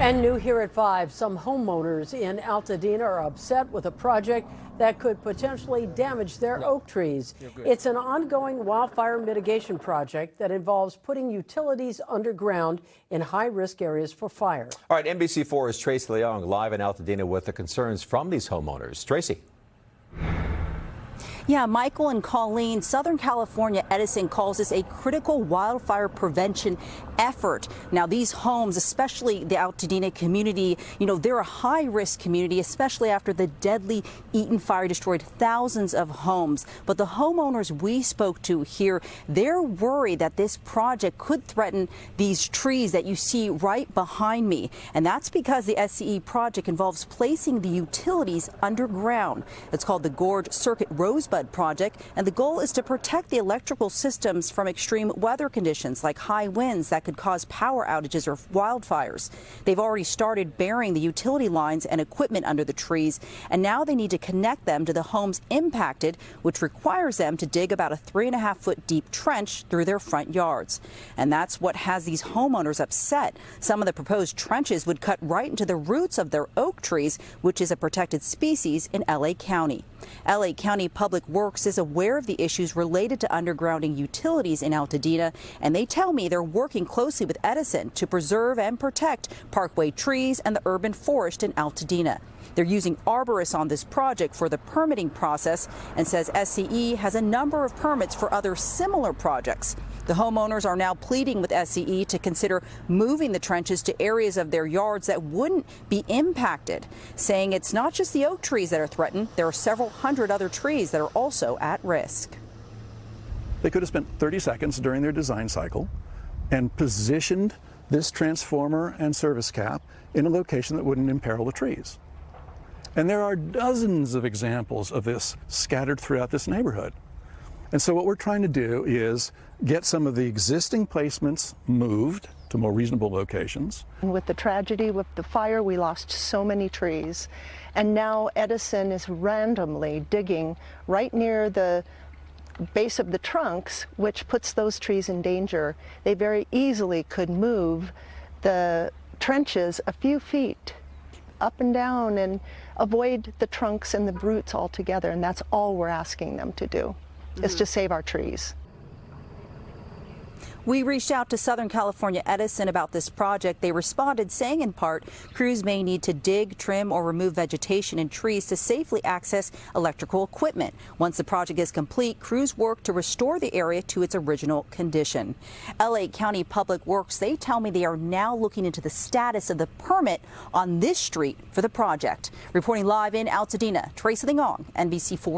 And new here at 5, some homeowners in Altadena are upset with a project that could potentially damage their oak trees. It's an ongoing wildfire mitigation project that involves putting utilities underground in high-risk areas for fire. All right, NBC4's Tracey Leong live in Altadena with the concerns from these homeowners. Tracy. Yeah, Michael and Colleen, Southern California Edison calls this a critical wildfire prevention effort. Now, these homes, especially the Altadena community, they're a high-risk community, especially after the deadly Eaton fire destroyed thousands of homes. But the homeowners we spoke to here, they're worried that this project could threaten these trees that you see right behind me. And that's because the SCE project involves placing the utilities underground. It's called the Gorge Circuit Rosebud project, and the goal is to protect the electrical systems from extreme weather conditions like high winds that could cause power outages or wildfires. They've already started burying the utility lines and equipment under the trees, and now they need to connect them to the homes impacted, which requires them to dig about a 3.5-foot deep trench through their front yards. And that's what has these homeowners upset. Some of the proposed trenches would cut right into the roots of their oak trees, which is a protected species in LA County. LA County Public Works is aware of the issues related to undergrounding utilities in Altadena, and they tell me they're working closely with Edison to preserve and protect parkway trees and the urban forest in Altadena. They're using arborists on this project for the permitting process and says SCE has a number of permits for other similar projects. The homeowners are now pleading with SCE to consider moving the trenches to areas of their yards that wouldn't be impacted, saying it's not just the oak trees that are threatened. There are several hundred other trees that are also at risk. They could have spent 30 seconds during their design cycle and positioned this transformer and service cap in a location that wouldn't imperil the trees. And there are dozens of examples of this scattered throughout this neighborhood. And so what we're trying to do is get some of the existing placements moved to more reasonable locations. And with the tragedy with the fire, we lost so many trees. And now Edison is randomly digging right near the base of the trunks, which puts those trees in danger. They very easily could move the trenches a few feet up and down and avoid the trunks and the roots altogether. And that's all we're asking them to do, is to save our trees. We reached out to Southern California Edison about this project. They responded saying in part, crews may need to dig, trim, or remove vegetation and trees to safely access electrical equipment. Once the project is complete, crews work to restore the area to its original condition. LA County Public Works, they tell me they are now looking into the status of the permit on this street for the project. Reporting live in Altadena, Tracey Leong, NBC4.